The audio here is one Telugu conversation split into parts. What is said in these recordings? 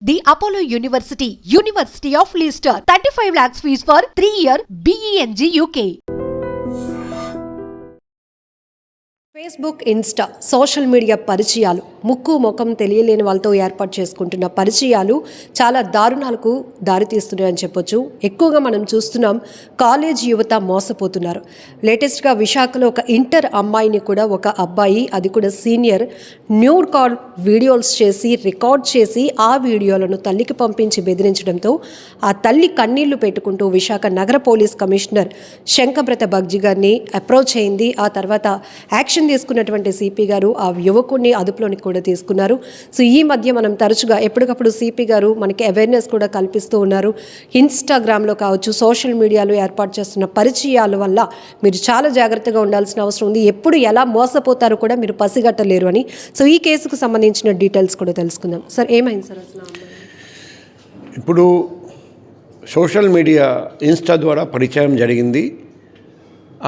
The Apollo University, University of Leicester, 35 lakhs fees for 3-year BEng UK. Facebook, Insta social media పరిచయాలు, ముక్కు ముఖం తెలియలేని వాళ్ళతో ఏర్పాటు చేసుకుంటున్న పరిచయాలు చాలా దారుణాలకు దారితీస్తున్నాయని చెప్పొచ్చు. ఎక్కువగా మనం చూస్తున్నాం కాలేజ్ యువత మోసపోతున్నారు. లేటెస్ట్గా విశాఖలో ఒక ఇంటర్ అమ్మాయిని కూడా ఒక అబ్బాయి, అది కూడా సీనియర్, న్యూడ్ కాల్ వీడియోస్ చేసి రికార్డ్ చేసి ఆ వీడియోలను తల్లికి పంపించి బెదిరించడంతో ఆ తల్లి కన్నీళ్లు పెట్టుకుంటూ విశాఖ నగర పోలీస్ కమిషనర్ శంకబ్రత బగ్జీ గారిని అప్రోచ్ అయింది. ఆ తర్వాత యాక్షన్ తీసుకున్నటువంటి సిపి గారు ఆ యువకుడిని అదుపులోనికి కూడా తీసుకున్నారు. సో ఈ మధ్య మనం తరచుగా ఎప్పటికప్పుడు సిపి గారు మనకి అవేర్నెస్ కూడా కల్పిస్తూ ఉన్నారు. ఇన్స్టాగ్రామ్లో కావచ్చు, సోషల్ మీడియాలో ఏర్పాటు చేస్తున్న పరిచయాల వల్ల మీరు చాలా జాగ్రత్తగా ఉండాల్సిన అవసరం ఉంది. ఎప్పుడు ఎలా మోసపోతారో కూడా మీరు పసిగట్టలేరు అని. సో ఈ కేసుకు సంబంధించిన డీటెయిల్స్ కూడా తెలుసుకుందాం. సార్, ఏమైంది సార్ అసలు? ఇప్పుడు సోషల్ మీడియా ఇన్స్టా ద్వారా పరిచయం జరిగింది.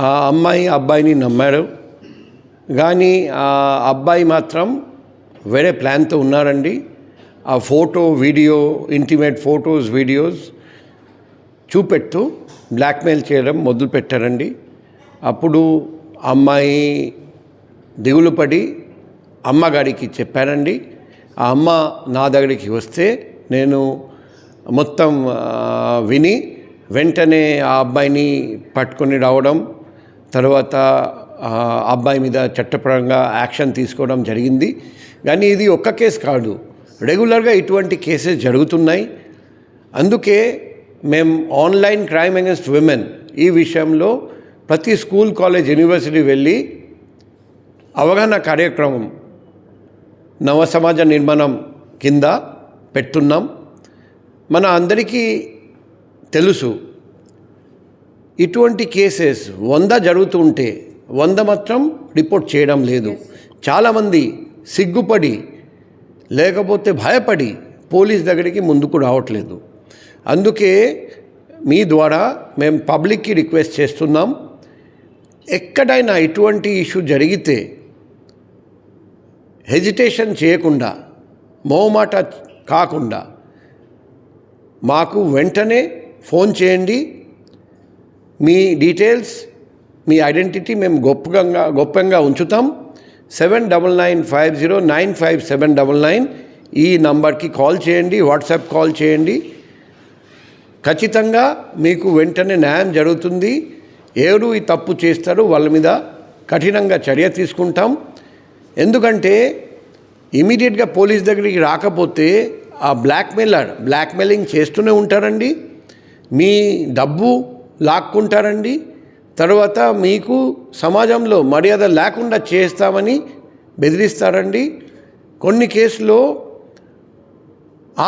ఆ అమ్మాయి అబ్బాయిని నమ్మారు, కానీ ఆ అబ్బాయి మాత్రం వేరే ప్లాన్తో ఉన్నారండి. ఆ photo, video, intimate photos, videos చూపెడుతూ బ్లాక్మెయిల్ చేయడం మొదలుపెట్టారండి. అప్పుడు అమ్మాయి దిగులు పడి అమ్మగారికి చెప్పారండి. ఆ అమ్మ నా దగ్గరికి వస్తే నేను మొత్తం విని వెంటనే ఆ అబ్బాయిని పట్టుకొని రావడం, తర్వాత అబ్బాయి మీద చట్టపరంగా యాక్షన్ తీసుకోవడం జరిగింది. కానీ ఇది ఒక్క కేసు కాదు, రెగ్యులర్గా ఇటువంటి కేసెస్ జరుగుతున్నాయి. అందుకే మేము ఆన్లైన్ క్రైమ్ అగెన్స్ట్ విమెన్ ఈ విషయంలో ప్రతి స్కూల్, కాలేజ్, యూనివర్సిటీ వెళ్ళి అవగాహన కార్యక్రమం నవ సమాజ నిర్మాణం కింద పెట్టున్నాం. మన అందరికీ తెలుసు, ఇటువంటి కేసెస్ 100 జరుగుతుంటే 100 మాత్రం రిపోర్ట్ చేయడం లేదు. చాలామంది సిగ్గుపడి లేకపోతే భయపడి పోలీస్ దగ్గరికి ముందుకు రావట్లేదు. అందుకే మీ ద్వారా మేము పబ్లిక్కి రిక్వెస్ట్ చేస్తున్నాం, ఎక్కడైనా ఇటువంటి ఇష్యూ జరిగితే హెజిటేషన్ చేయకుండా, మోమాట కాకుండా మాకు వెంటనే ఫోన్ చేయండి. మీ డీటెయిల్స్, మీ ఐడెంటిటీ మేము గొప్పంగా ఉంచుతాం. 7995095799 ఈ నంబర్కి కాల్ చేయండి, వాట్సాప్ కాల్ చేయండి. ఖచ్చితంగా మీకు వెంటనే న్యాయం జరుగుతుంది. ఎవరు ఈ తప్పు చేస్తారో వాళ్ళ మీద కఠినంగా చర్య తీసుకుంటాం. ఎందుకంటే ఇమీడియట్గా పోలీస్ దగ్గరికి రాకపోతే ఆ బ్లాక్మెయిలింగ్ చేస్తూనే ఉంటారండి. మీ డబ్బు లాక్కుంటారండి. తర్వాత మీకు సమాజంలో మర్యాద లేకుండా చేస్తామని బెదిరిస్తారండి. కొన్ని కేసులో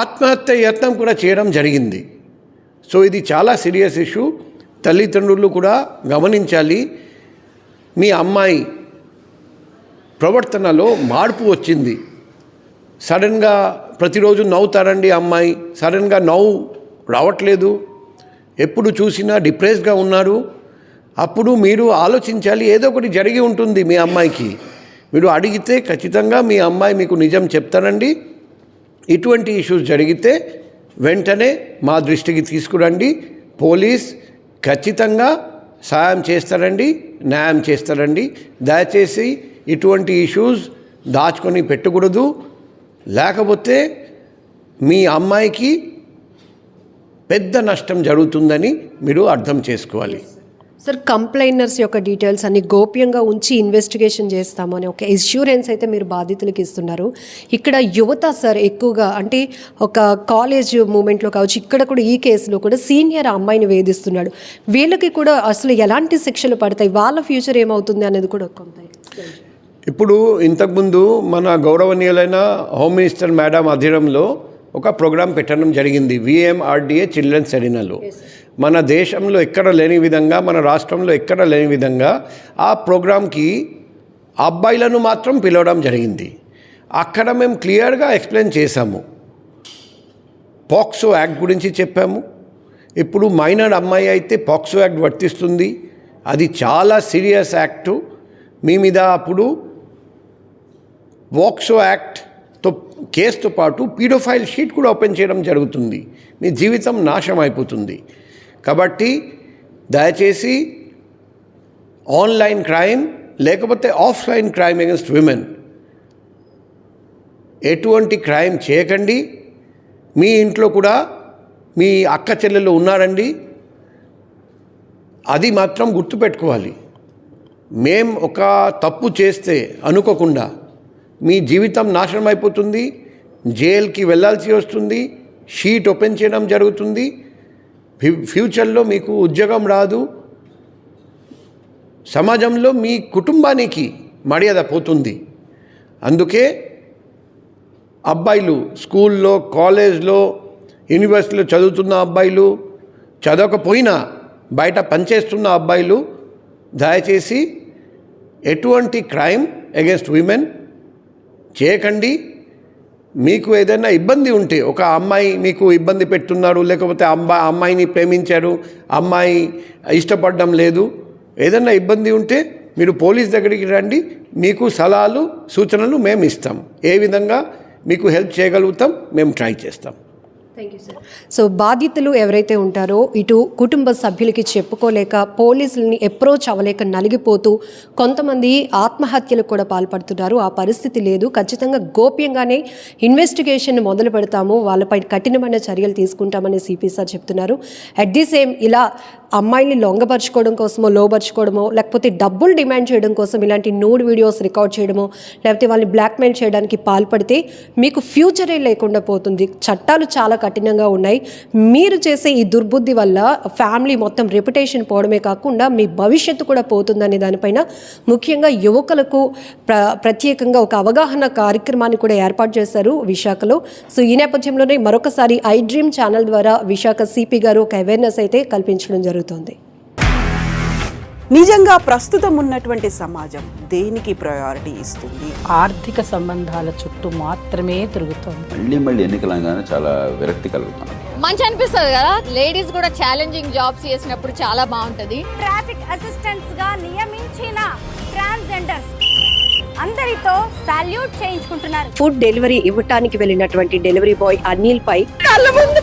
ఆత్మహత్య యత్నం కూడా చేయడం జరిగింది. సో ఇది చాలా సీరియస్ ఇష్యూ. తల్లిదండ్రులు కూడా గమనించాలి. మీ అమ్మాయి ప్రవర్తనలో మార్పు వచ్చింది. సడన్గా ప్రతిరోజు నవ్వుతారండి అమ్మాయి, సడన్గా నవ్వు రావట్లేదు, ఎప్పుడు చూసినా డిప్రెస్డ్గా ఉన్నారు. అప్పుడు మీరు ఆలోచించాలి, ఏదో ఒకటి జరిగి ఉంటుంది మీ అమ్మాయికి. మీరు అడిగితే ఖచ్చితంగా మీ అమ్మాయి మీకు నిజం చెప్తారండి. ఇటువంటి ఇష్యూస్ జరిగితే వెంటనే మా దృష్టికి తీసుకురండి. పోలీస్ ఖచ్చితంగా సాయం చేస్తారండి, న్యాయం చేస్తారండి. దయచేసి ఇటువంటి ఇష్యూస్ దాచుకొని పెట్టకూడదు, లేకపోతే మీ అమ్మాయికి పెద్ద నష్టం జరుగుతుందని మీరు అర్థం చేసుకోవాలి. సార్, కంప్లైనర్స్ యొక్క డీటెయిల్స్ అన్ని గోప్యంగా ఉంచి ఇన్వెస్టిగేషన్ చేస్తాము అని ఒక ఎష్యూరెన్స్ అయితే మీరు బాధితులకు ఇస్తున్నారు. ఇక్కడ యువత సార్ ఎక్కువగా, అంటే ఒక కాలేజ్ మూమెంట్లో కావచ్చు, ఇక్కడ కూడా ఈ కేసులో కూడా సీనియర్ అమ్మాయిని వేధిస్తున్నాడు. వీళ్ళకి కూడా అసలు ఎలాంటి శిక్షలు పడతాయి, వాళ్ళ ఫ్యూచర్ ఏమవుతుంది అనేది కూడా కొంత. ఇప్పుడు ఇంతకుముందు మన గౌరవనీయులైన హోమ్ మినిస్టర్ మేడం అధీనంలో ఒక ప్రోగ్రాం పెట్టడం జరిగింది, VMRDA చిల్డ్రన్స్ ఎరీనాలో. మన దేశంలో ఎక్కడ లేని విధంగా, మన రాష్ట్రంలో ఎక్కడ లేని విధంగా ఆ ప్రోగ్రాంకి అబ్బాయిలను మాత్రం పిలవడం జరిగింది. అక్కడ మేము క్లియర్గా ఎక్స్ప్లెయిన్ చేశాము, పాక్సో యాక్ట్ గురించి చెప్పాము. ఇప్పుడు మైనర్ అమ్మాయి అయితే పాక్సో యాక్ట్ వర్తిస్తుంది, అది చాలా సీరియస్ యాక్టు. మీ మీద అప్పుడు పాక్సో యాక్ట్తో కేసుతో పాటు పీడోఫైల్ షీట్ కూడా ఓపెన్ చేయడం జరుగుతుంది. మీ జీవితం నాశనం అయిపోతుంది. కాబట్టి దయచేసి ఆన్లైన్ క్రైమ్ లేకపోతే ఆఫ్లైన్ క్రైమ్ అగెన్స్ట్ విమెన్ ఎటువంటి క్రైమ్ చేయకండి. మీ ఇంట్లో కూడా మీ అక్క చెల్లెలు ఉన్నారండి, అది మాత్రం గుర్తుపెట్టుకోవాలి. మేం ఒక తప్పు చేస్తే అనుకోకుండా మీ జీవితం నాశనం అయిపోతుంది, జైలుకి వెళ్ళాల్సి వస్తుంది, షీట్ ఓపెన్ చేయడం జరుగుతుంది, ఫ్యూచర్లో మీకు ఉద్యోగం రాదు, సమాజంలో మీ కుటుంబానికి మర్యాద పోతుంది. అందుకే అబ్బాయిలు స్కూల్లో, కాలేజ్లో, యూనివర్సిటీలో చదువుతున్న అబ్బాయిలు, చదవకపోయినా బయట పనిచేస్తున్న అబ్బాయిలు దయచేసి ఎటువంటి క్రైమ్ అగెన్స్ట్ విమెన్ చేయకండి. మీకు ఏదైనా ఇబ్బంది ఉంటే, ఒక అమ్మాయి మీకు ఇబ్బంది పెడుతున్నారు, లేకపోతే అమ్మాయిని ప్రేమించారు, అమ్మాయి ఇష్టపడడం లేదు, ఏదైనా ఇబ్బంది ఉంటే మీరు పోలీస్ దగ్గరికి రండి. మీకు సలహాలు సూచనలు మేము ఇస్తాం. ఏ విధంగా మీకు హెల్ప్ చేయగలుగుతాం మేము ట్రై చేస్తాం. Thank you sir. సో బాధితులు ఎవరైతే ఉంటారో ఇటు కుటుంబ సభ్యులకి చెప్పుకోలేక పోలీసులని అప్రోచ్ అవ్వలేక నలిగిపోతూ కొంతమంది ఆత్మహత్యలకు కూడా పాల్పడుతున్నారు. ఆ పరిస్థితి లేదు. ఖచ్చితంగా గోప్యంగానే ఇన్వెస్టిగేషన్ మొదలు పెడతాము, వాళ్ళపై కఠినమైన చర్యలు తీసుకుంటామని సిపి సార్ చెప్తున్నారు. అట్ ది సేమ్ ఇలా అమ్మాయిని లొంగపరుచుకోవడం కోసమో, లోపరుచుకోవడమో, లేకపోతే డబ్బులు డిమాండ్ చేయడం కోసం ఇలాంటి నూడ్ వీడియోస్ రికార్డ్ చేయడమో, లేకపోతే వాళ్ళని బ్లాక్మెయిల్ చేయడానికి పాల్పడితే మీకు ఫ్యూచరే లేకుండా పోతుంది. చట్టాలు చాలా కఠినంగా ఉన్నాయి. మీరు చేసే ఈ దుర్బుద్ధి వల్ల ఫ్యామిలీ మొత్తం రెప్యుటేషన్ పోవడమే కాకుండా మీ భవిష్యత్తు కూడా పోతుందనే దానిపైన ముఖ్యంగా యువకులకు ప్రత్యేకంగా ఒక అవగాహన కార్యక్రమాన్ని కూడా ఏర్పాటు చేశారు విశాఖలో. సో ఈ నేపథ్యంలోనే మరొకసారి ఐ డ్రీమ్ ఛానల్ ద్వారా విశాఖ సిపి గారు ఒక అవేర్నెస్ అయితే కల్పించడం జరుగుతుంది. నిజంగా ప్రస్తుతం ఉన్నటువంటి సమాజం దేనికి ప్రయారిటీ ఇస్తుంది? ఆర్థిక సంబంధాల చుట్టూ మాత్రమే తిరుగుతోంది. మళ్ళీ ఎన్నికలంగానే చాలా విరక్తి కలుగుతాను. మంచి అనిపిస్తుంది కదా, లేడీస్ కూడా ఛాలెంజింగ్ జాబ్స్ చేసినప్పుడు చాలా బాగుంటది. ట్రాఫిక్ అసిస్టెంట్స్ గా నియమించిన ట్రాన్స్జెండర్స్ అందరితో సాల్యూట్ చేయించుకుంటున్నారు. ఫుడ్ డెలివరీ ఇవ్వటానికి వెళ్ళినటువంటి డెలివరీ బాయ్ అనిల్ పై కళ్ళ ముందు